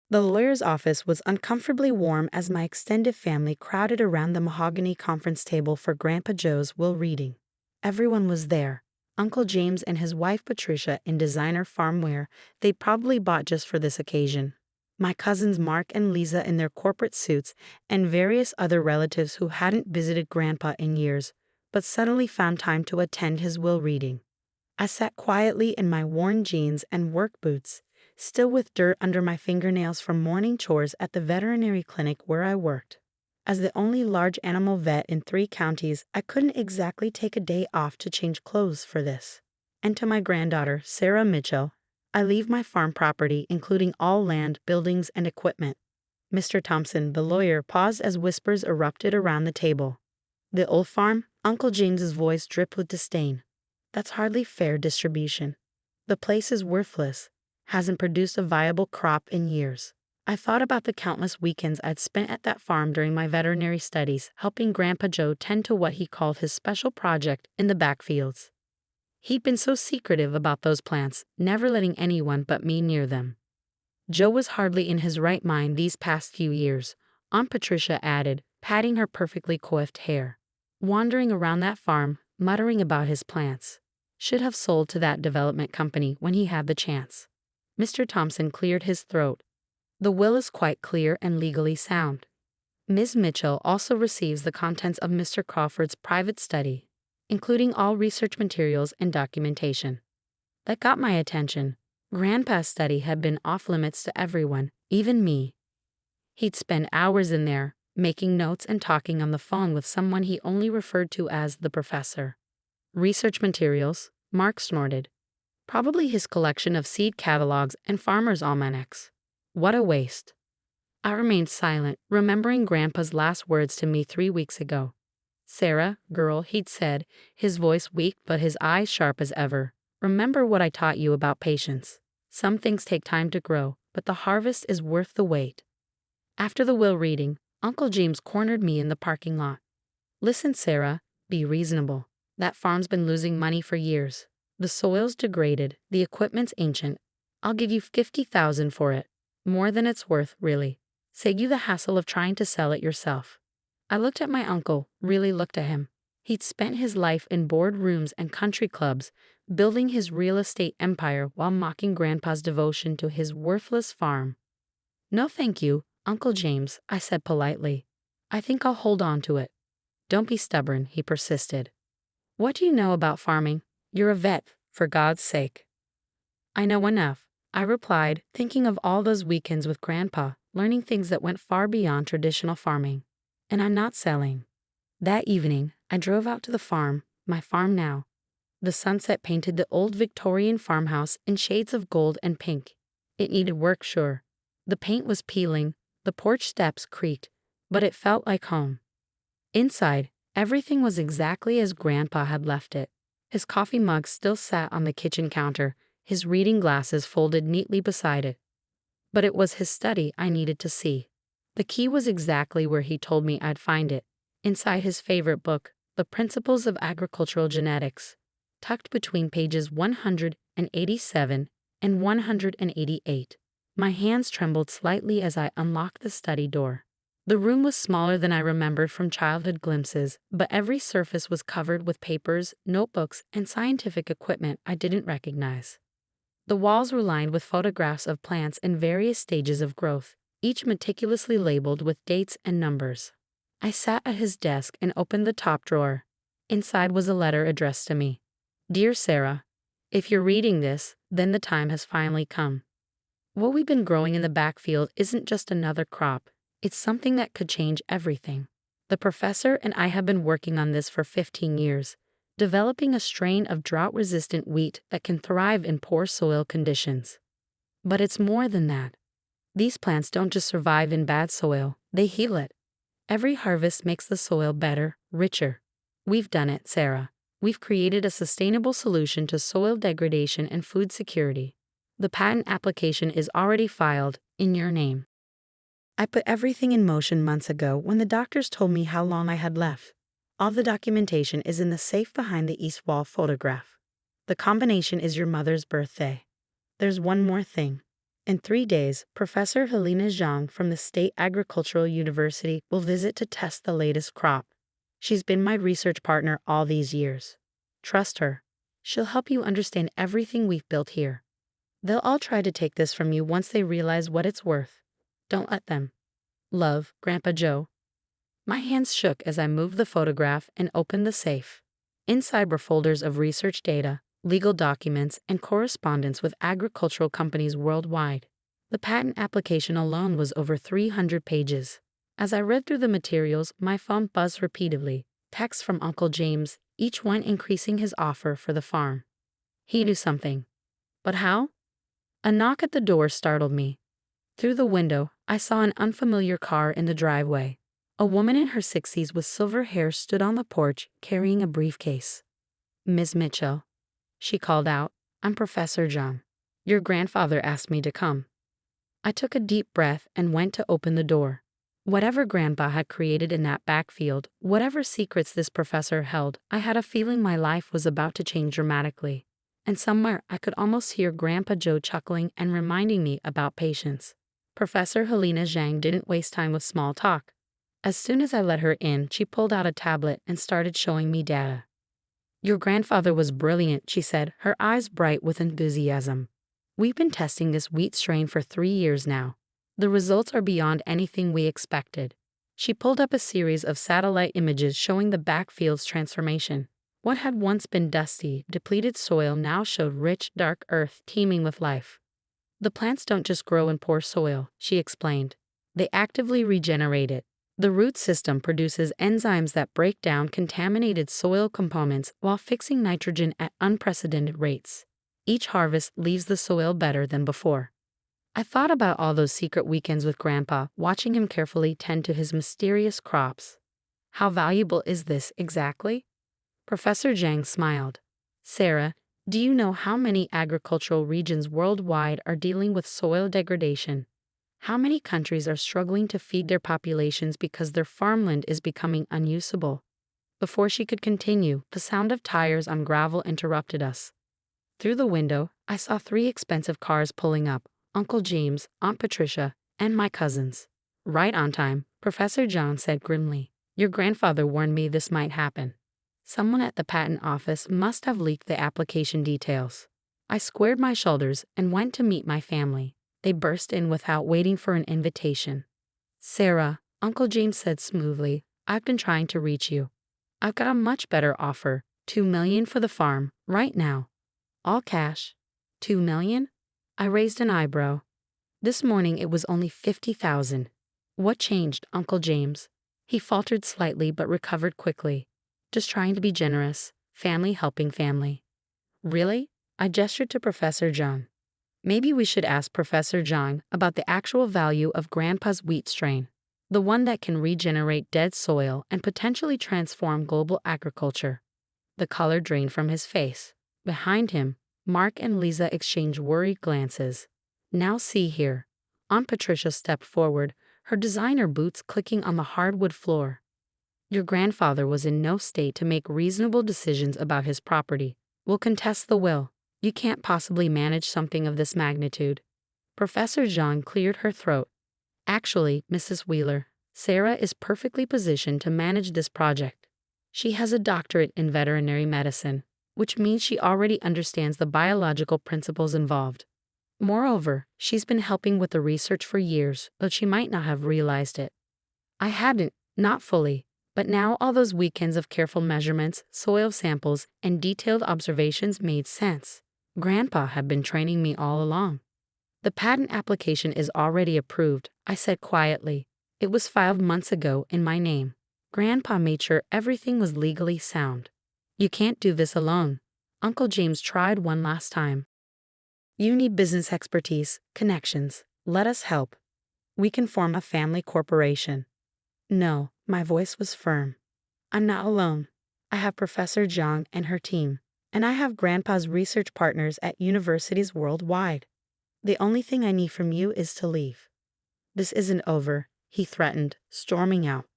The lawyer's office was uncomfortably warm as my extended family crowded around the mahogany conference table for Grandpa Joe's will reading. Everyone was there. Uncle James and his wife Patricia in designer farm wear they'd probably bought just for this occasion. My cousins Mark and Lisa in their corporate suits, and various other relatives who hadn't visited Grandpa in years, but suddenly found time to attend his will reading. I sat quietly in my worn jeans and work boots, still with dirt under my fingernails from morning chores at the veterinary clinic where I worked. As the only large animal vet in 3 counties, I couldn't exactly take a day off to change clothes for this. And to my granddaughter, Sarah Mitchell, I leave my farm property, including all land, buildings, and equipment. Mr. Thompson, the lawyer, paused as whispers erupted around the table. The old farm? Uncle James's voice dripped with disdain. That's hardly fair distribution. The place is worthless, hasn't produced a viable crop in years. I thought about the countless weekends I'd spent at that farm during my veterinary studies, helping Grandpa Joe tend to what he called his special project in the backfields. He'd been so secretive about those plants, never letting anyone but me near them. Joe was hardly in his right mind these past few years, Aunt Patricia added, patting her perfectly coiffed hair. Wandering around that farm, muttering about his plants. Should have sold to that development company when he had the chance. Mr. Thompson cleared his throat. The will is quite clear and legally sound. Ms. Mitchell also receives the contents of Mr. Crawford's private study, including all research materials and documentation. That got my attention. Grandpa's study had been off limits to everyone, even me. He'd spend hours in there, making notes and talking on the phone with someone he only referred to as the professor. Research materials, Mark snorted. Probably his collection of seed catalogs and farmers' almanacs. What a waste. I remained silent, remembering Grandpa's last words to me 3 weeks ago. Sarah, girl, he'd said, his voice weak but his eyes sharp as ever. Remember what I taught you about patience. Some things take time to grow, but the harvest is worth the wait. After the will reading, Uncle James cornered me in the parking lot. Listen, Sarah, be reasonable. That farm's been losing money for years. The soil's degraded, the equipment's ancient. I'll give you $50,000 for it. More than it's worth, really. Save you the hassle of trying to sell it yourself. I looked at my uncle, really looked at him. He'd spent his life in boardrooms and country clubs, building his real estate empire while mocking Grandpa's devotion to his worthless farm. No thank you, Uncle James, I said politely. I think I'll hold on to it. Don't be stubborn, he persisted. What do you know about farming? You're a vet, for God's sake. I know enough, I replied, thinking of all those weekends with Grandpa, learning things that went far beyond traditional farming. And I'm not selling. That evening, I drove out to the farm, my farm now. The sunset painted the old Victorian farmhouse in shades of gold and pink. It needed work, sure. The paint was peeling, the porch steps creaked, but it felt like home. Inside, everything was exactly as Grandpa had left it. His coffee mug still sat on the kitchen counter, his reading glasses folded neatly beside it. But it was his study I needed to see. The key was exactly where he told me I'd find it, inside his favorite book, The Principles of Agricultural Genetics, tucked between pages 187 and 188. My hands trembled slightly as I unlocked the study door. The room was smaller than I remembered from childhood glimpses, but every surface was covered with papers, notebooks, and scientific equipment I didn't recognize. The walls were lined with photographs of plants in various stages of growth, each meticulously labeled with dates and numbers. I sat at his desk and opened the top drawer. Inside was a letter addressed to me. Dear Sarah, if you're reading this, then the time has finally come. What we've been growing in the backfield isn't just another crop. It's something that could change everything. The professor and I have been working on this for 15 years, developing a strain of drought-resistant wheat that can thrive in poor soil conditions. But it's more than that. These plants don't just survive in bad soil, they heal it. Every harvest makes the soil better, richer. We've done it, Sarah. We've created a sustainable solution to soil degradation and food security. The patent application is already filed, in your name. I put everything in motion months ago when the doctors told me how long I had left. All the documentation is in the safe behind the east wall photograph. The combination is your mother's birthday. There's one more thing. In 3 days, Professor Helena Zhang from the State Agricultural University will visit to test the latest crop. She's been my research partner all these years. Trust her. She'll help you understand everything we've built here. They'll all try to take this from you once they realize what it's worth. Don't let them. Love, Grandpa Joe. My hands shook as I moved the photograph and opened the safe. Inside were folders of research data, legal documents, and correspondence with agricultural companies worldwide. The patent application alone was over 300 pages. As I read through the materials, my phone buzzed repeatedly. Texts from Uncle James, each one increasing his offer for the farm. He knew something. But how? A knock at the door startled me. Through the window, I saw an unfamiliar car in the driveway. A woman in her 60s with silver hair stood on the porch, carrying a briefcase. "Miss Mitchell," she called out, "I'm Professor John. Your grandfather asked me to come." I took a deep breath and went to open the door. Whatever Grandpa had created in that backfield, whatever secrets this professor held, I had a feeling my life was about to change dramatically. And somewhere I could almost hear Grandpa Joe chuckling and reminding me about patience. Professor Helena Zhang didn't waste time with small talk. As soon as I let her in, she pulled out a tablet and started showing me data. "Your grandfather was brilliant," she said, her eyes bright with enthusiasm. "We've been testing this wheat strain for 3 years now. The results are beyond anything we expected." She pulled up a series of satellite images showing the backfield's transformation. What had once been dusty, depleted soil now showed rich, dark earth teeming with life. "The plants don't just grow in poor soil," she explained. "They actively regenerate it. The root system produces enzymes that break down contaminated soil components while fixing nitrogen at unprecedented rates. Each harvest leaves the soil better than before." I thought about all those secret weekends with Grandpa, watching him carefully tend to his mysterious crops. How valuable is this exactly? Professor Zhang smiled. "Sarah, do you know how many agricultural regions worldwide are dealing with soil degradation? How many countries are struggling to feed their populations because their farmland is becoming unusable?" Before she could continue, the sound of tires on gravel interrupted us. Through the window, I saw 3 expensive cars pulling up: Uncle James, Aunt Patricia, and my cousins. "Right on time," Professor John said grimly. "Your grandfather warned me this might happen. Someone at the patent office must have leaked the application details." I squared my shoulders and went to meet my family. They burst in without waiting for an invitation. "Sarah," Uncle James said smoothly, "I've been trying to reach you. I've got a much better offer. $2 million for the farm, right now. All cash." $2 million? I raised an eyebrow. This morning it was only 50,000. "What changed, Uncle James?" He faltered slightly but recovered quickly. "Just trying to be generous. Family helping family." "Really?" I gestured to Professor John. "Maybe we should ask Professor John about the actual value of Grandpa's wheat strain, the one that can regenerate dead soil and potentially transform global agriculture." The color drained from his face. Behind him, Mark and Lisa exchanged worried glances. "Now see here." Aunt Patricia stepped forward, her designer boots clicking on the hardwood floor. "Your grandfather was in no state to make reasonable decisions about his property. We'll contest the will. You can't possibly manage something of this magnitude." Professor John cleared her throat. "Actually, Mrs. Wheeler, Sarah is perfectly positioned to manage this project. She has a doctorate in veterinary medicine, which means she already understands the biological principles involved. Moreover, she's been helping with the research for years, though she might not have realized it. I hadn't, not fully. But now all those weekends of careful measurements, soil samples, and detailed observations made sense. Grandpa had been training me all along." "The patent application is already approved," I said quietly. "It was filed months ago in my name. Grandpa made sure everything was legally sound." "You can't do this alone." Uncle James tried one last time. "You need business expertise, connections. Let us help. We can form a family corporation." "No," my voice was firm. "I'm not alone. I have Professor Zhang and her team, and I have Grandpa's research partners at universities worldwide. The only thing I need from you is to leave." "This isn't over," he threatened, storming out.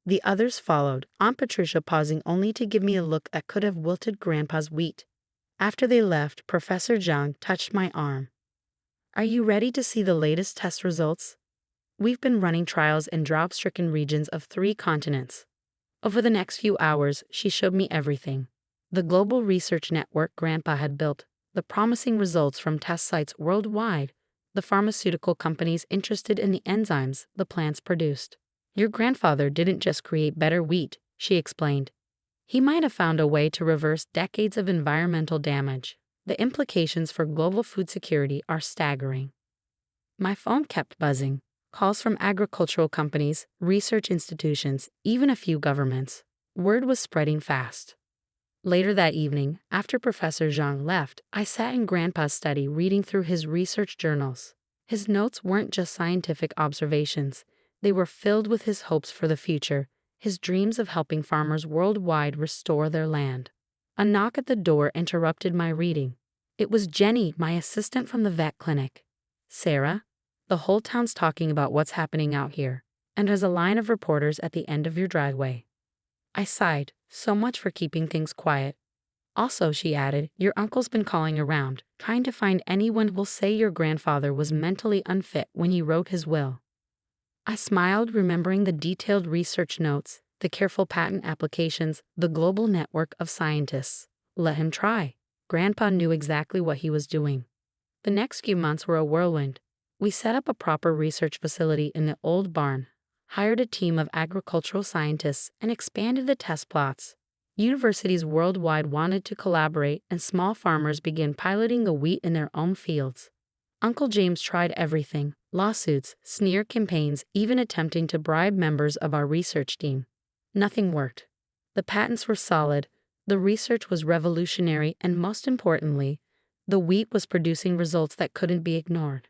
The others followed, Aunt Patricia pausing only to give me a look that could have wilted Grandpa's wheat. After they left, Professor Zhang touched my arm. Are you ready to see the latest test results? We've been running trials in drought-stricken regions of 3 continents. Over the next few hours, she showed me everything. The global research network Grandpa had built, the promising results from test sites worldwide, the pharmaceutical companies interested in the enzymes the plants produced. Your grandfather didn't just create better wheat, she explained. He might have found a way to reverse decades of environmental damage. The implications for global food security are staggering. My phone kept buzzing. Calls from agricultural companies, research institutions, even a few governments. Word was spreading fast. Later that evening, after Professor Zhang left, I sat in Grandpa's study reading through his research journals. His notes weren't just scientific observations. They were filled with his hopes for the future, his dreams of helping farmers worldwide restore their land. A knock at the door interrupted my reading. It was Jenny, my assistant from the vet clinic. Sarah? The whole town's talking about what's happening out here, and there's a line of reporters at the end of your driveway. I sighed, so much for keeping things quiet. Also, she added, your uncle's been calling around, trying to find anyone who'll say your grandfather was mentally unfit when he wrote his will. I smiled, remembering the detailed research notes, the careful patent applications, the global network of scientists. Let him try. Grandpa knew exactly what he was doing. The next few months were a whirlwind. We set up a proper research facility in the old barn, hired a team of agricultural scientists, and expanded the test plots. Universities worldwide wanted to collaborate, and small farmers began piloting the wheat in their own fields. Uncle James tried everything: lawsuits, smear campaigns, even attempting to bribe members of our research team. Nothing worked. The patents were solid, the research was revolutionary, and most importantly, the wheat was producing results that couldn't be ignored.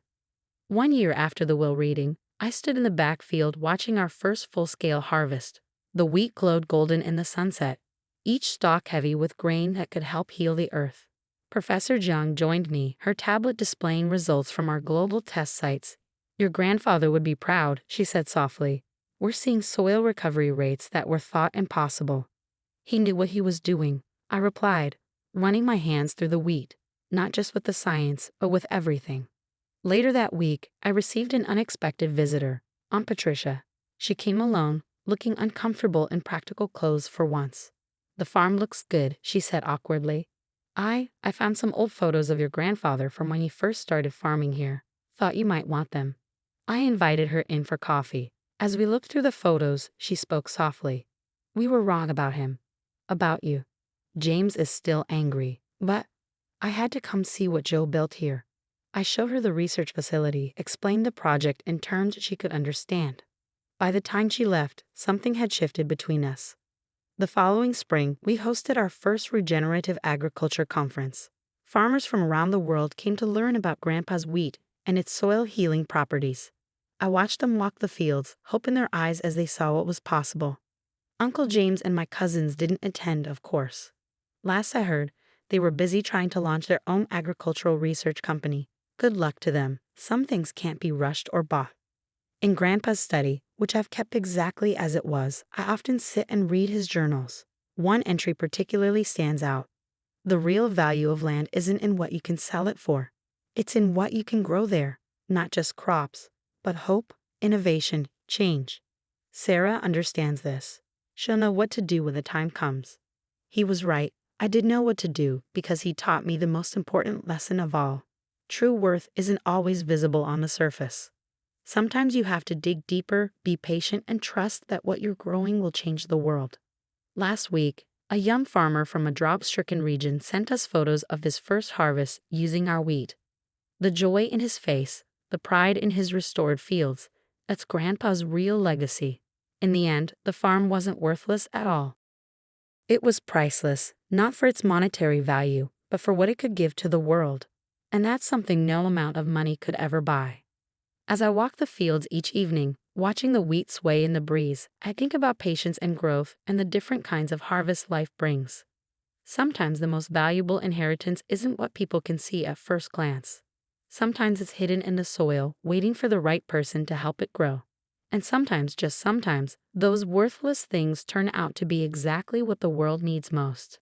1 year after the will reading, I stood in the backfield watching our first full-scale harvest. The wheat glowed golden in the sunset, each stalk heavy with grain that could help heal the earth. Professor Jiang joined me, her tablet displaying results from our global test sites. Your grandfather would be proud, she said softly. We're seeing soil recovery rates that were thought impossible. He knew what he was doing, I replied, running my hands through the wheat, not just with the science, but with everything. Later that week, I received an unexpected visitor, Aunt Patricia. She came alone, looking uncomfortable in practical clothes for once. The farm looks good, she said awkwardly. I found some old photos of your grandfather from when he first started farming here. Thought you might want them. I invited her in for coffee. As we looked through the photos, she spoke softly. We were wrong about him. About you. James is still angry, but I had to come see what Joe built here. I showed her the research facility, explained the project in terms she could understand. By the time she left, something had shifted between us. The following spring, we hosted our first regenerative agriculture conference. Farmers from around the world came to learn about Grandpa's wheat and its soil healing properties. I watched them walk the fields, hope in their eyes as they saw what was possible. Uncle James and my cousins didn't attend, of course. Last I heard, they were busy trying to launch their own agricultural research company. Good luck to them. Some things can't be rushed or bought. In Grandpa's study, which I've kept exactly as it was, I often sit and read his journals. One entry particularly stands out. The real value of land isn't in what you can sell it for. It's in what you can grow there, not just crops, but hope, innovation, change. Sarah understands this. She'll know what to do when the time comes. He was right. I did know what to do because he taught me the most important lesson of all. True worth isn't always visible on the surface. Sometimes you have to dig deeper, be patient, and trust that what you're growing will change the world. Last week, a young farmer from a drought-stricken region sent us photos of his first harvest using our wheat. The joy in his face, the pride in his restored fields, that's Grandpa's real legacy. In the end, the farm wasn't worthless at all. It was priceless, not for its monetary value, but for what it could give to the world. And that's something no amount of money could ever buy. As I walk the fields each evening, watching the wheat sway in the breeze, I think about patience and growth and the different kinds of harvest life brings. Sometimes the most valuable inheritance isn't what people can see at first glance. Sometimes it's hidden in the soil, waiting for the right person to help it grow. And sometimes, just sometimes, those worthless things turn out to be exactly what the world needs most.